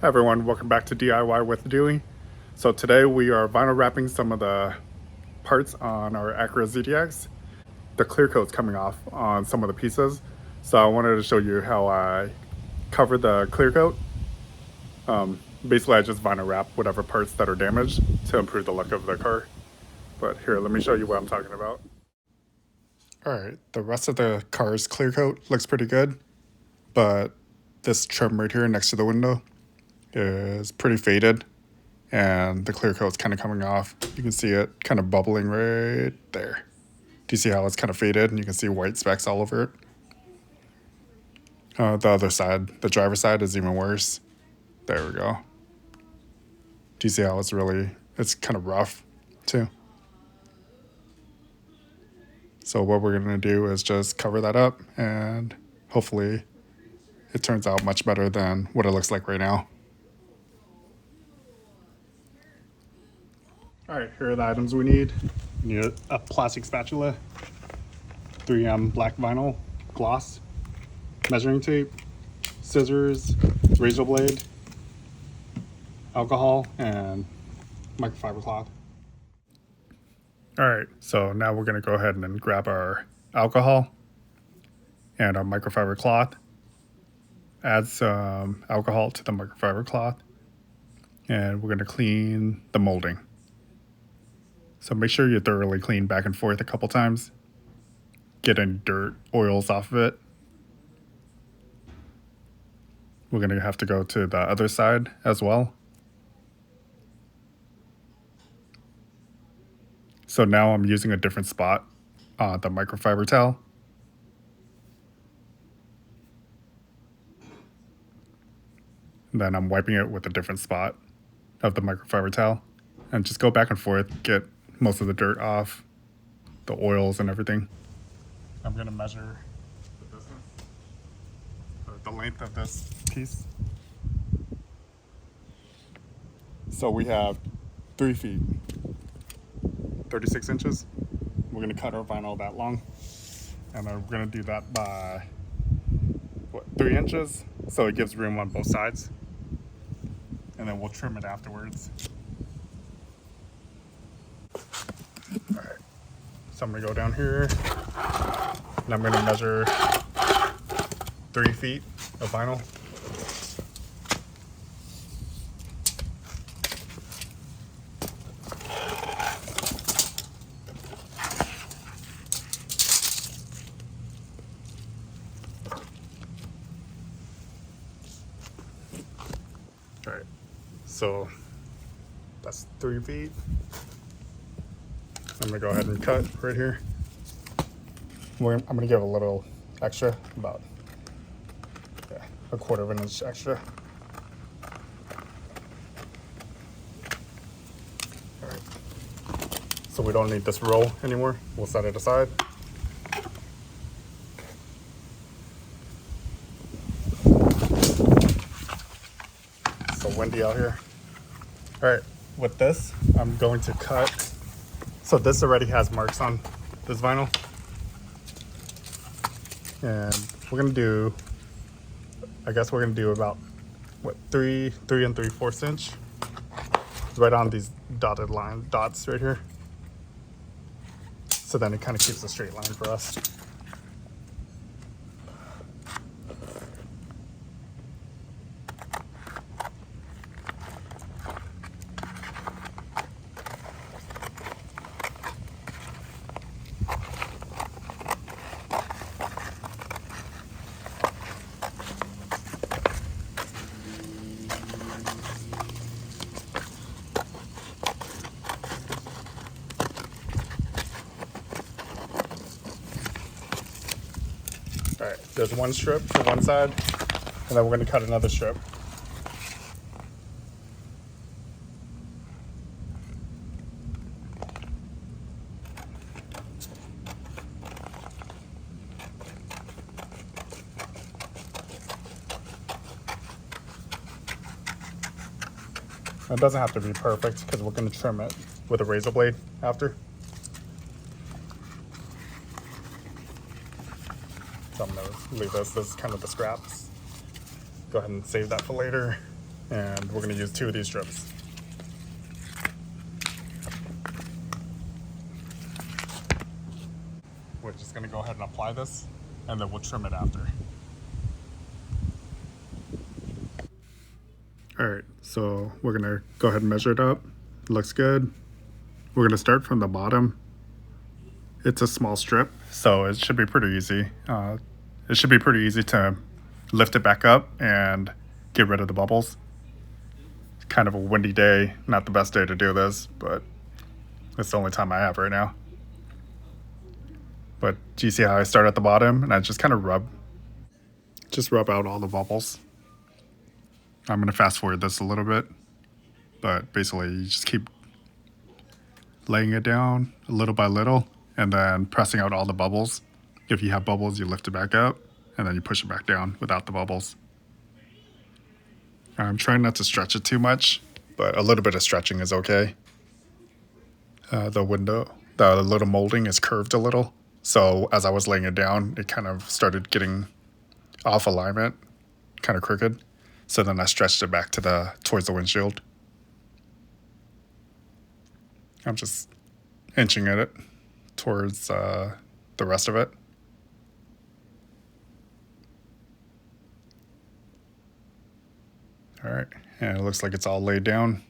Hi everyone, welcome back to DIY with Dewey. So today we are vinyl wrapping some of the parts on our Acura ZDX. The clear coat's coming off on some of the pieces, so I wanted to show you how I cover the clear coat. Basically I just vinyl wrap whatever parts that are damaged to improve the look of the car. But here, let me show you what I'm talking about. Alright, the rest of the car's clear coat looks pretty good, but this trim right here next to the window is pretty faded and the clear coat's kind of coming off. You can see it kind of bubbling right there. Do you see how it's kind of faded and you can see white specks all over it? The other side, the driver's side, is even worse. There we go. Do you see how it's kind of rough too? So what we're gonna do is just cover that up and hopefully it turns out much better than what it looks like right now. All right, here are the items we need. We need a plastic spatula, 3M black vinyl gloss, measuring tape, scissors, razor blade, alcohol, and microfiber cloth. All right, so now we're gonna go ahead and grab our alcohol and our microfiber cloth, add some alcohol to the microfiber cloth, and we're gonna clean the molding. So make sure you thoroughly clean back and forth a couple times. Get any dirt, oils off of it. We're gonna have to go to the other side as well. So now I'm using a different spot on the microfiber towel. And then I'm wiping it with a different spot of the microfiber towel. And just go back and forth, get most of the dirt off, the oils and everything. I'm gonna measure the distance, or the length of this piece. So we have 3 feet, 36 inches. We're gonna cut our vinyl that long. And then we're gonna do that by, 3 inches? So it gives room on both sides. And then we'll trim it afterwards. So I'm gonna go down here and I'm gonna measure 3 feet of vinyl. All right, so that's 3 feet. I'm gonna go ahead and cut right here. I'm gonna give a little extra, about a quarter of an inch extra. All right. So we don't need this roll anymore. We'll set it aside. So windy out here. All right, with this, I'm going to cut. So this already has marks on this vinyl. And we're gonna do, I guess we're gonna do about, 3 3/4 inch, right on these dotted dots right here. So then it kind of keeps a straight line for us. All right, there's one strip for one side, and then we're gonna cut another strip. It doesn't have to be perfect because we're gonna trim it with a razor blade after. So I'm gonna leave this as kind of the scraps. Go ahead and save that for later. And we're going to use 2 of these strips. We're just going to go ahead and apply this, and then we'll trim it after. Alright, so we're going to go ahead and measure it up. It looks good. We're going to start from the bottom. It's a small strip, so it should be pretty easy. It should be pretty easy to lift it back up and get rid of the bubbles. It's kind of a windy day, not the best day to do this, but it's the only time I have right now. But do you see how I start at the bottom and I just kind of rub out all the bubbles? I'm going to fast forward this a little bit, but basically you just keep laying it down little by little and then pressing out all the bubbles. If you have bubbles, you lift it back up and then you push it back down without the bubbles. I'm trying not to stretch it too much, but a little bit of stretching is okay. The little molding is curved a little. So as I was laying it down, it kind of started getting off alignment, kind of crooked. So then I stretched it back towards the windshield. I'm just inching at it towards the rest of it. All right, and it looks like it's all laid down.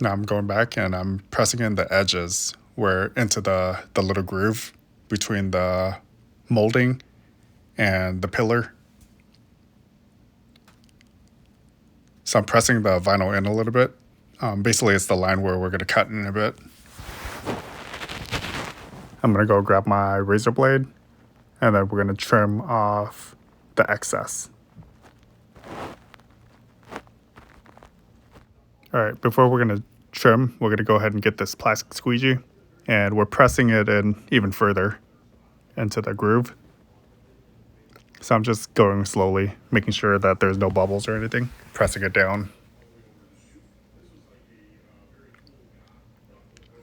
Now I'm going back and I'm pressing in the edges into the little groove between the molding and the pillar. So I'm pressing the vinyl in a little bit. Basically, it's the line where we're going to cut in a bit. I'm going to go grab my razor blade, and then we're going to trim off the excess. All right, before we're going to trim, we're going to go ahead and get this plastic squeegee, and we're pressing it in even further into the groove. So I'm just going slowly, making sure that there's no bubbles or anything, pressing it down,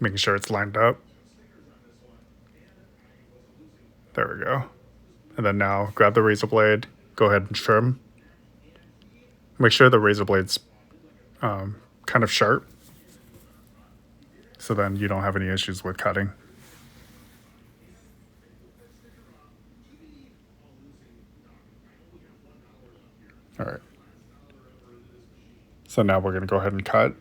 making sure it's lined up. There we go. And then now grab the razor blade, go ahead and trim. Make sure the razor blade's kind of sharp, so then you don't have any issues with cutting. All right. So now we're going to go ahead and cut.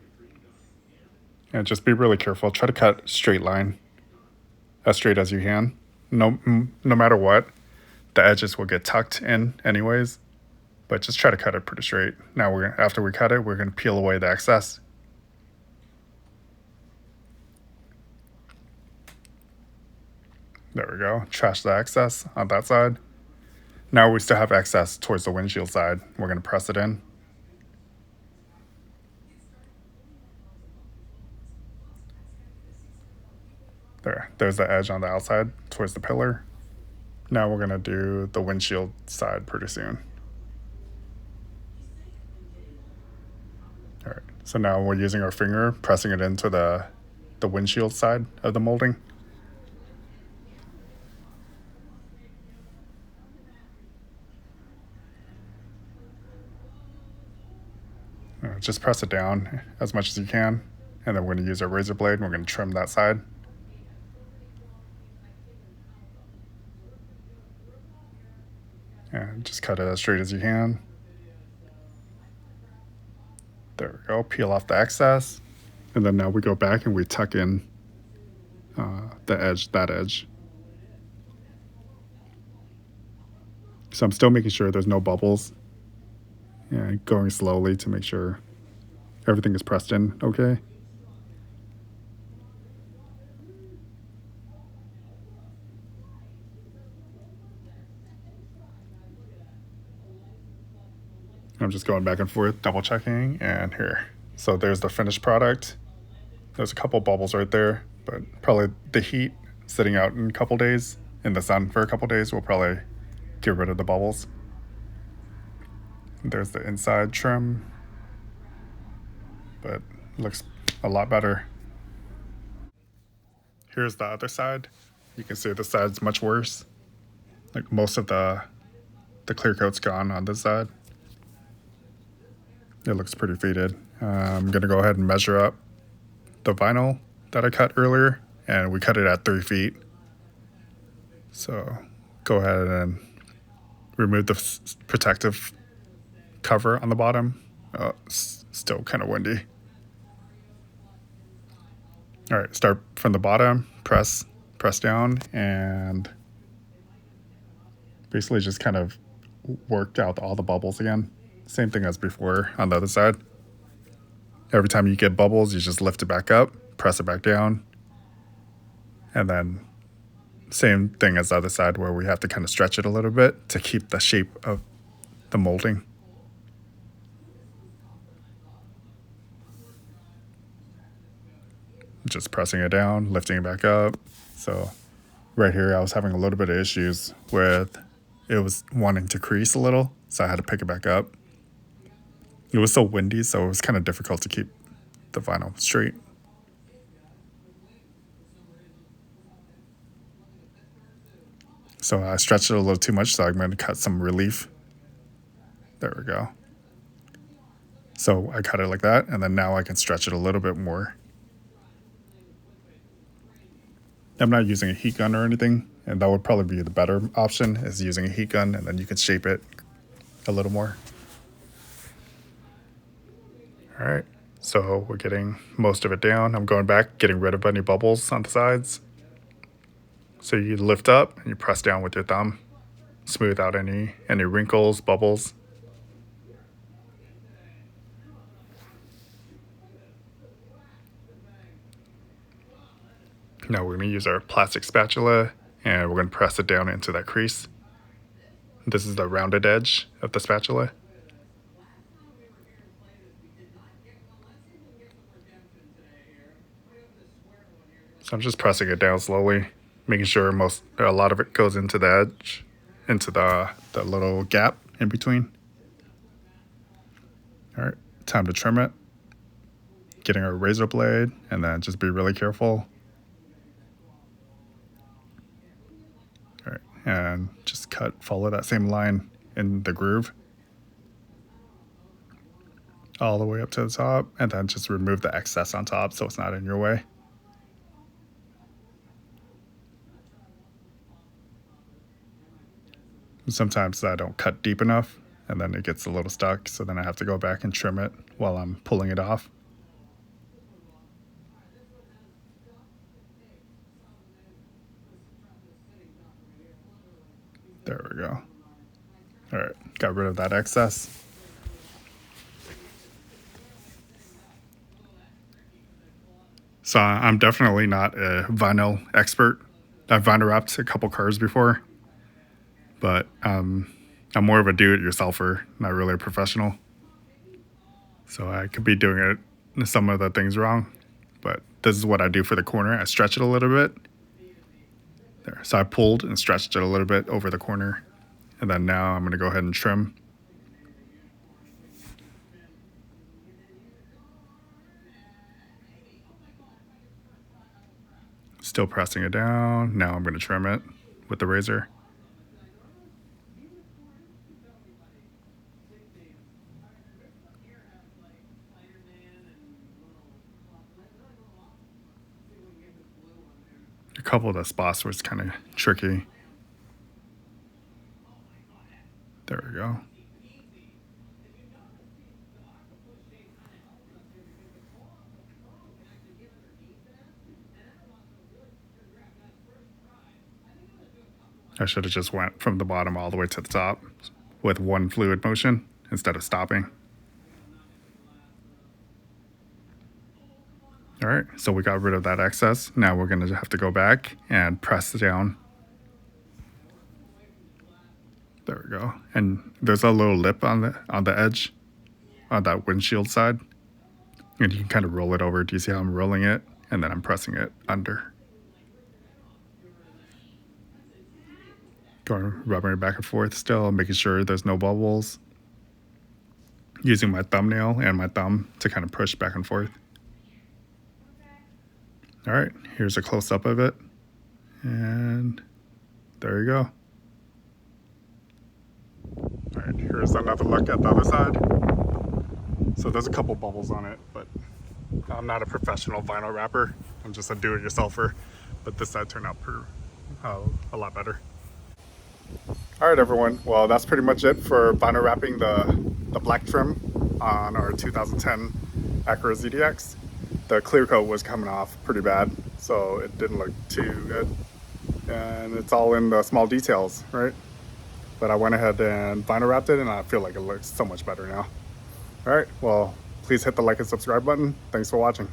And just be really careful. Try to cut straight line, as straight as you can. No matter what, the edges will get tucked in anyways, but just try to cut it pretty straight. Now after we cut it, we're going to peel away the excess. There we go. Trash the excess on that side. Now we still have excess towards the windshield side. We're going to press it in. There's the edge on the outside towards the pillar. Now we're going to do the windshield side pretty soon. All right, so now we're using our finger, pressing it into the windshield side of the molding. Just press it down as much as you can, and then we're going to use our razor blade and we're going to trim that side. And just cut it as straight as you can. There we go. Peel off the excess. And then now we go back and we tuck in that edge. So I'm still making sure there's no bubbles. And going slowly to make sure everything is pressed in okay. I'm just going back and forth, double checking, and here. So there's the finished product. There's a couple bubbles right there, but probably the heat sitting out in a couple days in the sun for a couple days will probably get rid of the bubbles. There's the inside trim, but looks a lot better. Here's the other side. You can see the side's much worse. Like most of the the clear coat's gone on this side. It looks pretty faded. I'm gonna go ahead and measure up the vinyl that I cut earlier, and we cut it at 3 feet. So go ahead and remove the protective cover on the bottom. It's still kind of windy. All right, start from the bottom, press down, and basically just kind of worked out all the bubbles again. Same thing as before on the other side. Every time you get bubbles, you just lift it back up, press it back down, and then same thing as the other side where we have to kind of stretch it a little bit to keep the shape of the molding. Just pressing it down, lifting it back up. So right here, I was having a little bit of issues with it was wanting to crease a little, so I had to pick it back up. It was so windy, so it was kind of difficult to keep the vinyl straight. So I stretched it a little too much, so I'm going to cut some relief. There we go. So I cut it like that, and then now I can stretch it a little bit more. I'm not using a heat gun or anything, and that would probably be the better option, is using a heat gun, and then you can shape it a little more. All right, so we're getting most of it down. I'm going back, getting rid of any bubbles on the sides. So you lift up and you press down with your thumb, smooth out any wrinkles, bubbles. Now we're going to use our plastic spatula and we're going to press it down into that crease. This is the rounded edge of the spatula. So I'm just pressing it down slowly, making sure a lot of it goes into the edge, into the little gap in between. All right, time to trim it. Getting our razor blade, and then just be really careful. All right, and just follow that same line in the groove all the way up to the top, and then just remove the excess on top so it's not in your way. Sometimes I don't cut deep enough, and then it gets a little stuck, so then I have to go back and trim it while I'm pulling it off. There we go. All right, got rid of that excess. So I'm definitely not a vinyl expert. I've vinyl wrapped a couple cars before, but I'm more of a do-it-yourselfer, not really a professional. So I could be doing some of the things wrong, but this is what I do for the corner. I stretch it a little bit. There. So I pulled and stretched it a little bit over the corner, and then now I'm going to go ahead and trim. Still pressing it down. Now I'm going to trim it with the razor. A couple of the spots was kind of tricky. There we go. I should have just went from the bottom all the way to the top with one fluid motion instead of stopping. All right, so we got rid of that excess. Now we're going to have to go back and press down. There we go. And there's a little lip on the edge, on that windshield side. And you can kind of roll it over. Do you see how I'm rolling it? And then I'm pressing it under. Going, rubbing it back and forth still, making sure there's no bubbles. Using my thumbnail and my thumb to kind of push back and forth. All right, here's a close-up of it. And there you go. right, here's another look at the other side. So there's a couple bubbles on it, but I'm not a professional vinyl wrapper. I'm just a do-it-yourselfer, but this side turned out a lot better. All right, everyone. Well, that's pretty much it for vinyl wrapping the black trim on our 2010 Acura ZDX. The clear coat was coming off pretty bad, so it didn't look too good. And it's all in the small details, right? But I went ahead and vinyl wrapped it, and I feel like it looks so much better now. All right, well, please hit the like and subscribe button. Thanks for watching.